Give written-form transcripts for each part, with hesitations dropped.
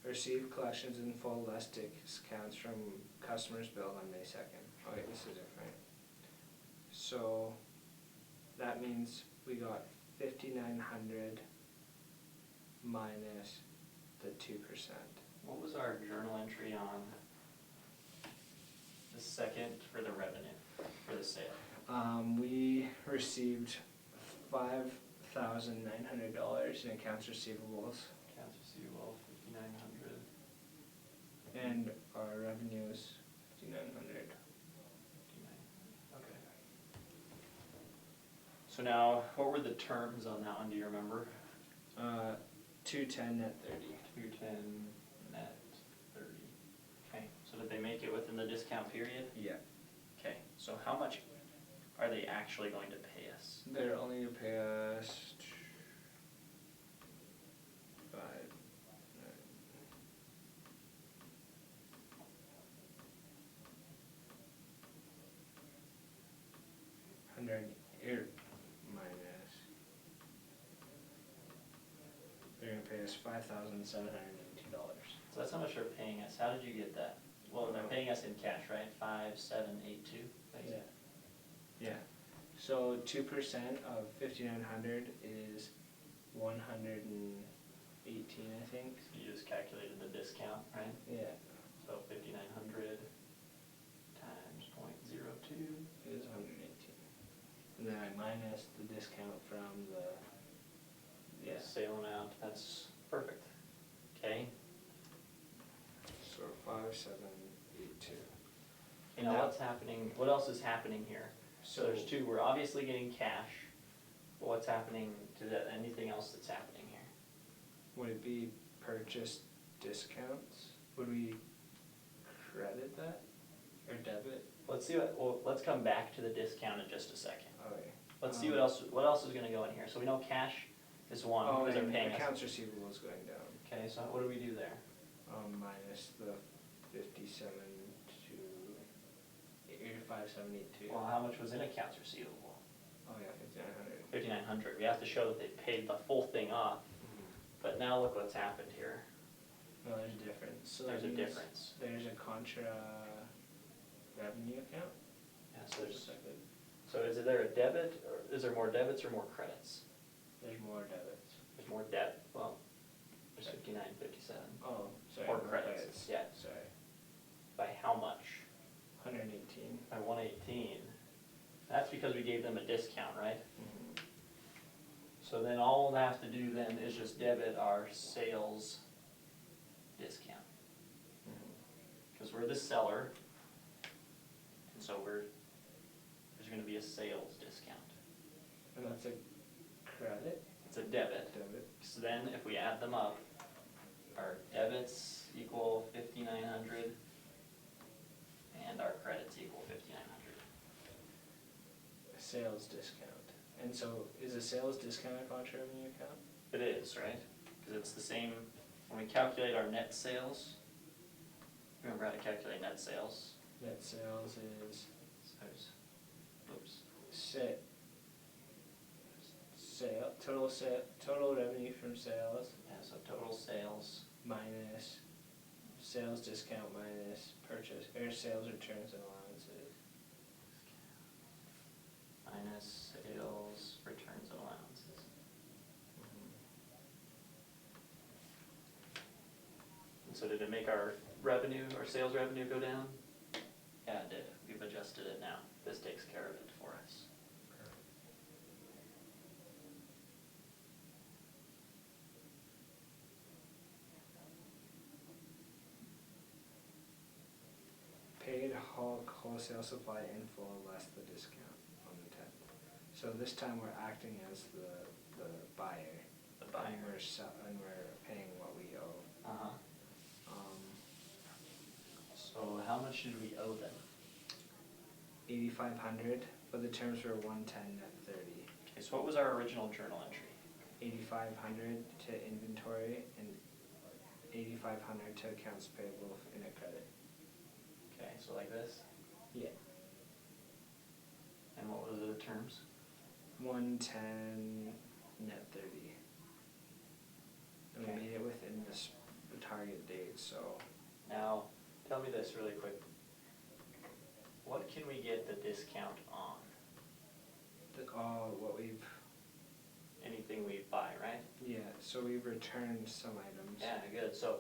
Received collections in full less discounts from customers billed on May 2nd. Okay, this is different. So that means we got 5,900 minus the 2%. What was our journal entry on the second for the revenue, for the sale? We received $5,900 in accounts receivables. Accounts receivable, 5,900. And our revenue is 5,900. Okay. So now, what were the terms on that one, do you remember? 210 net 30. 210 net 30. Okay, so did they make it within the discount period? Yeah. Okay, so how much are they actually going to pay us? They're only gonna pay us 5. 100 minus. They're gonna pay us $5,782. So that's how much they're paying us. How did you get that? Well, they're paying us in cash, right? 5,782. Yeah. Yeah. So 2% of 5,900 is 118, I think. You just calculated the discount, right? Yeah. So 5,900 times 0.02 is 118. And then I minus the discount from the sale amount. That's perfect. Okay. So 5,782. You know what's happening? What else is happening here? So there's two. We're obviously getting cash. But what's happening to that? Anything else that's happening here? Would it be purchase discounts? Would we credit that or debit? Let's see what. Well, let's come back to the discount in just a second. Okay. Let's see what else. What else is going to go in here? So we know cash is one because they're paying us. Accounts receivable is going down. Okay. So what do we do there? Minus the 57 to 5,782. Well, how much was in accounts receivable? Oh yeah, 5,900. 5,900. We have to show that they paid the full thing off. But now look what's happened here. No, there's a difference. So there's a difference. There's a contra revenue account. Yeah. So there's. So is there a debit, or is there more debits or more credits? There's more debits. There's more debt. Well, there's 59, 57. Oh, sorry. Or credits. Yeah. Sorry. By how much? 118. By 118. That's because we gave them a discount, right? Mm-hmm. So then all we'll have to do then is just debit our sales discount. Because we're the seller, and so there's going to be a sales discount. And that's a credit? It's a debit. So then if we add them up, our debits equal 5,900 and our credits equal 5,900. Sales discount. And so is a sales discount a contra revenue account? It is, right? Because it's the same, when we calculate our net sales, remember how to calculate net sales? Net sales is total revenue from sales. Yeah, so total sales minus sales discount minus purchase or sales returns and allowances. Minus sales returns and allowances. And so did it make our revenue, our sales revenue go down? Yeah, it did. We've adjusted it now. This takes care of it for us. Paid wholesale supply in full less the discount on the 10th. So this time we're acting as the buyer. The buyer. And we're paying what we owe. Uh-huh. So how much did we owe them? 8,500, but the terms were 110 net 30. Okay, so what was our original journal entry? 8,500 to inventory and 8,500 to accounts payable in a credit. Okay, so like this? Yeah. And what were the terms? 110 net 30. And Okay. we made it within the target date, so. Now, tell me this really quick. What can we get the discount on? What we've, Anything we buy, right? yeah, so we've returned some items. Yeah, good. So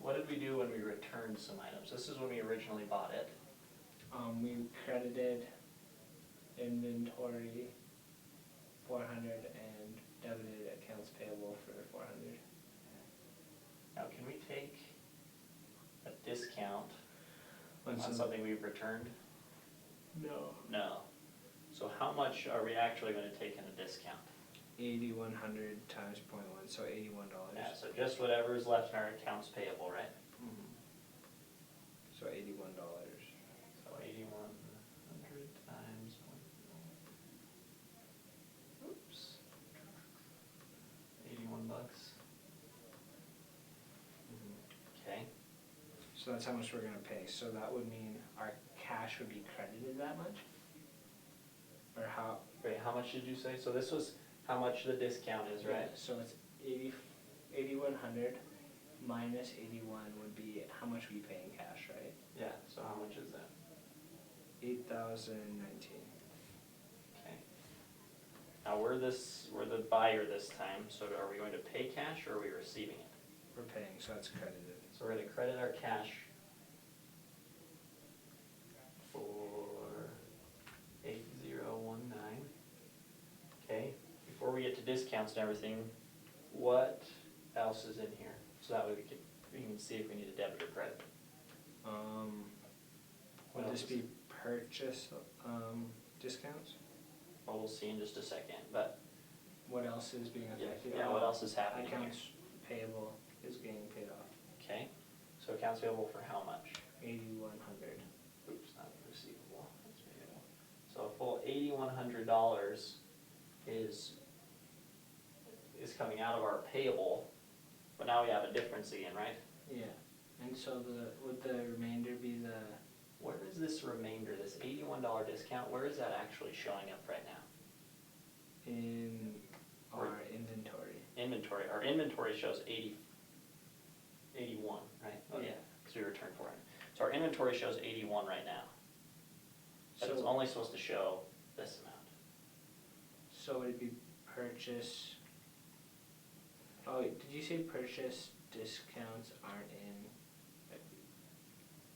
what did we do when we returned some items? This is when we originally bought it. We credited inventory 400 and debited accounts payable for 400. Now, can we take a discount On on some- something we've returned? No. No. So how much are we actually gonna take in a discount? 8,100 times 0.1, so $81. Yeah, so just whatever is left in our accounts payable, right? So $81. So 8,100 times one. Oops. $81. Okay. So that's how much we're gonna pay. So that would mean our cash would be credited that much? Or how? Wait, how much did you say? So this was how much the discount is, right? So it's 8,100 minus 81 would be how much we pay in cash, right? Yeah, so how much is that? 8,019. Okay. Now we're the buyer this time, so are we going to pay cash or are we receiving it? We're paying, so that's credited. So we're gonna credit our cash for 8019. Okay, before we get to discounts and everything, what else is in here? So that way we can see if we need a debit or credit. Would What this else? be purchase discounts? Well, we'll see in just a second, but What else is being affected? yeah, what else is happening here? Accounts payable is getting paid off. Okay, so accounts payable for how much? 8,100. Oops, not receivable, that's payable. So a full $8,100 is coming out of our payable, but now we have a difference again, right? Yeah, and so would the remainder be the, Where is this remainder, this $81 discount, where is that actually showing up right now? in our inventory? Inventory, our inventory shows 81, right? Oh yeah, because we returned 400. So our inventory shows 81 right now. But it's So- only supposed to show this amount. So would it be purchase, oh, wait, did you say purchase discounts aren't in?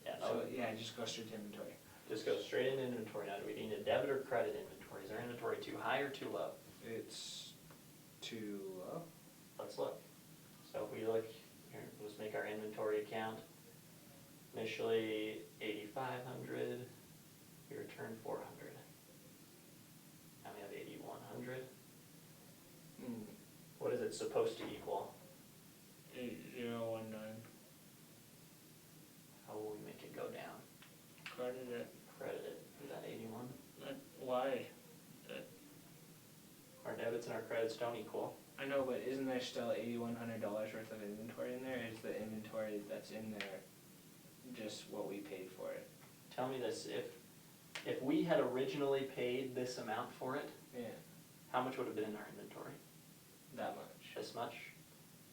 Yeah, no, So, yeah, just go straight to inventory. just go straight into inventory. Now, do we need a debit or credit inventory? Is our inventory too high or too low? It's too low. Let's look. So if we look, here, let's make our inventory account. Initially 8,500, we returned 400. Now we have 8,100. What is it supposed to equal? 8019. How will we make it go down? Credit it. Credit it, is that 81? Why? Our debits and our credits don't equal. I know, but isn't there still $8,100 worth of inventory in there? Is the inventory that's in there just what we paid for it? Tell me this, if we had originally paid this amount for it, Yeah, how much would have been in our inventory? that much. This much?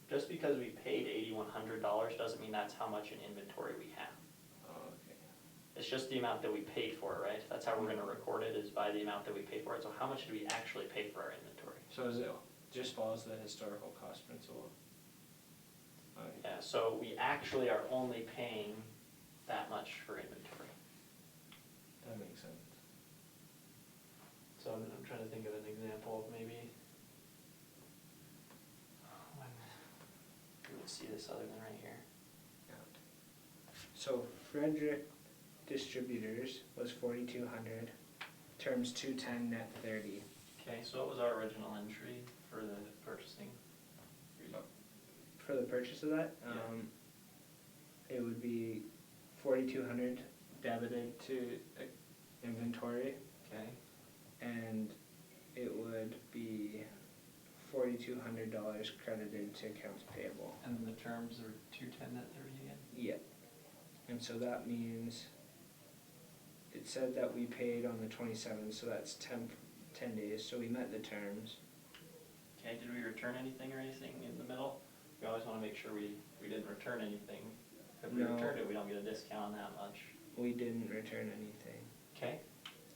Just because we paid $8,100 doesn't mean that's how much in inventory we have. Oh, okay. It's just the amount that we paid for it, right? That's how we're gonna record it, is by the amount that we paid for it. So how much did we actually pay for our inventory? So is it just follows the historical cost principle? Okay. Yeah, so we actually are only paying that much for inventory. That makes sense. So I'm trying to think of an example of maybe, when you would see this other than right here. Yeah. So Frederick Distributors was 4,200, terms 210, net 30. Okay, so what was our original entry for the purchasing? For the purchase of that, it would be 4,200 debited to inventory, Okay, and it would be $4,200 credited to accounts payable. and the terms are 210 net 30 again? Yeah. And so that means, it said that we paid on the 27th, so that's 10 days, so we met the terms. Okay, did we return anything or anything in the middle? We always wanna make sure we didn't return anything. If we No. returned it, we don't get a discount on that much. We didn't return anything. Okay,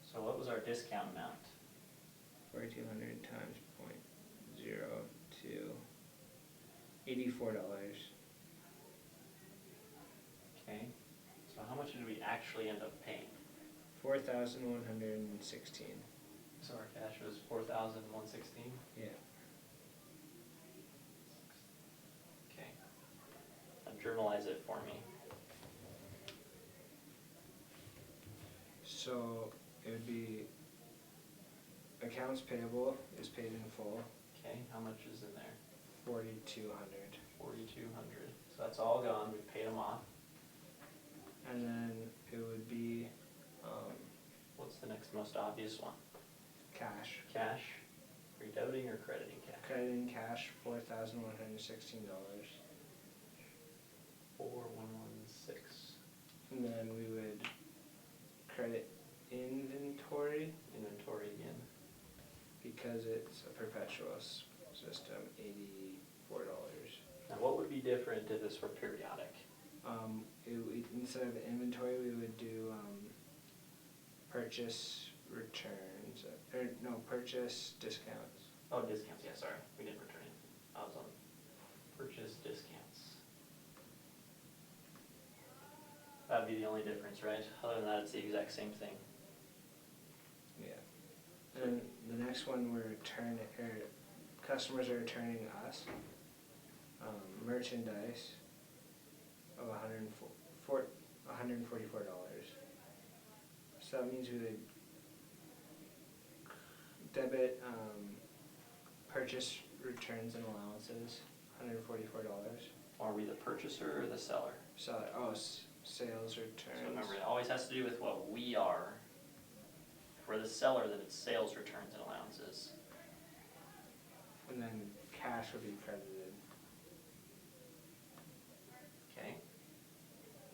so what was our discount amount? 4,200 times 0.02, $84. Okay, so how much did we actually end up paying? 4,116. So our cash was 4,116? Yeah. Okay. Journalize it for me. So it would be accounts payable is paid in full, Okay, how much is in there? 4,200. 4,200. So that's all gone, we paid them off. And then it would be What's the next most obvious one? cash. Cash? Are you debiting or crediting cash? Crediting cash, $4,116. 4,116. And then we would credit inventory Inventory again. because it's a perpetual system, $84. Now what would be different if this were periodic? Instead of inventory, we would do purchase returns, purchase discounts. Oh, discounts, yeah, sorry, we didn't return anything. I was on purchase discounts. That'd be the only difference, right? Other than that, it's the exact same thing. Yeah. And the next one, customers are returning us merchandise of $144. So that means we would debit purchase returns and allowances, $144. Are we the purchaser or the seller? Seller, sales returns. So remember, it always has to do with what we are. If we're the seller, then it's sales returns and allowances. And then cash would be credited. Okay.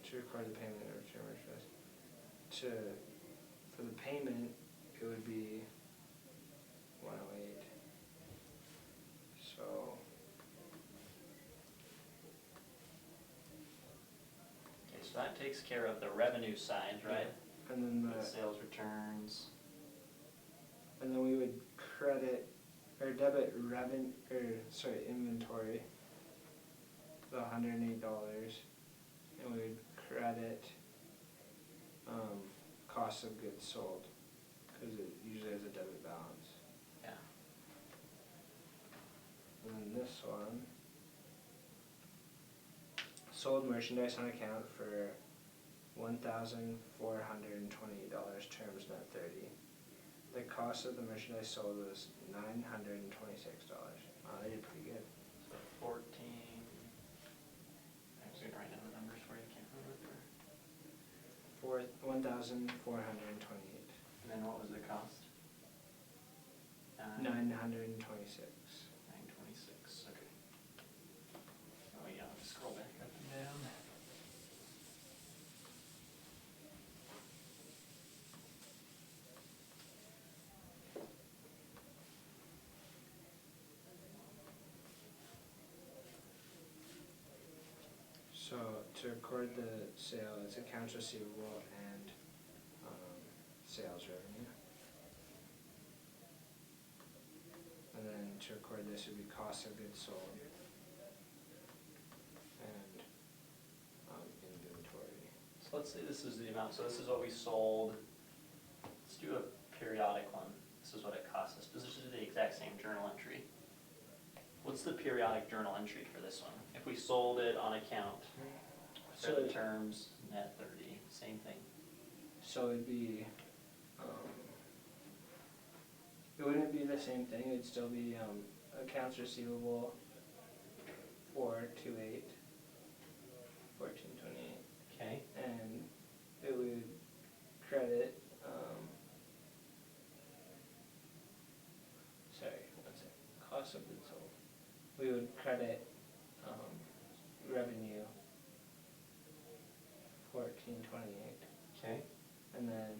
To record the payment of return merchandise. For the payment, it would be 108. So Okay, so that takes care of the revenue side, right? and then The sales returns. and then we would credit or debit inventory, the $108, and we would credit cost of goods sold because it usually has a debit balance. Yeah. And then this one, sold merchandise on account for $1,428, terms net 30. The cost of the merchandise sold was $926. Wow, they did pretty good. So 14. I was gonna write down the numbers for you, can't remember. 1,428. And then what was the cost? 926. 926, okay. Oh yeah, I'll just scroll back up and down. So to record the sale, it's accounts receivable and sales revenue. And then to record this would be cost of goods sold and inventory. So let's say this is the amount, so this is what we sold. Let's do a periodic one. This is what it cost us. This is the exact same journal entry. What's the periodic journal entry for this one? If we sold it on account, So credit terms, net 30, same thing. So it'd be, it wouldn't be the same thing, it'd still be accounts receivable 428, 1428, Okay, and it would credit, cost of goods sold. We would credit revenue 1428. okay. And then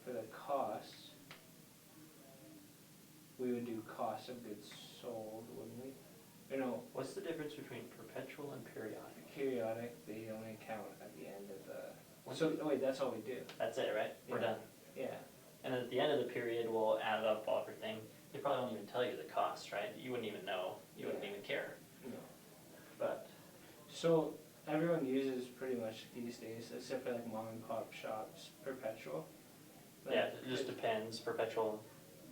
for the cost, we would do cost of goods sold, wouldn't we? Or no, What's the difference between perpetual and periodic? Periodic, they only count at the end of the, Once so, you- oh wait, that's all we do, That's it, right? We're Yeah. done. yeah. And then at the end of the period, we'll add up everything. They probably won't even tell you the cost, right? You wouldn't even know, you wouldn't Yeah. even care. No. But, So, everyone uses pretty much these days, except for like mom and pop shops, Perpetual. yeah, it just depends. Perpetual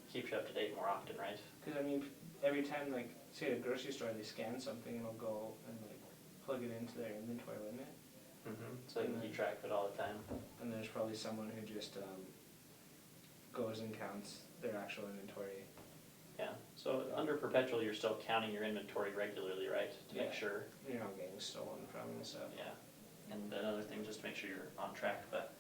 keeps you up to date more often, right? Cause I mean, every time like, say at a grocery store, they scan something, it'll go and like plug it into their inventory limit. So you can keep track of it all the time. And there's probably someone who just goes and counts their actual inventory. Yeah, so under perpetual, you're still counting your inventory regularly, right? To make Yeah. sure, You're not getting stolen from and stuff. yeah. And another thing, just to make sure you're on track, but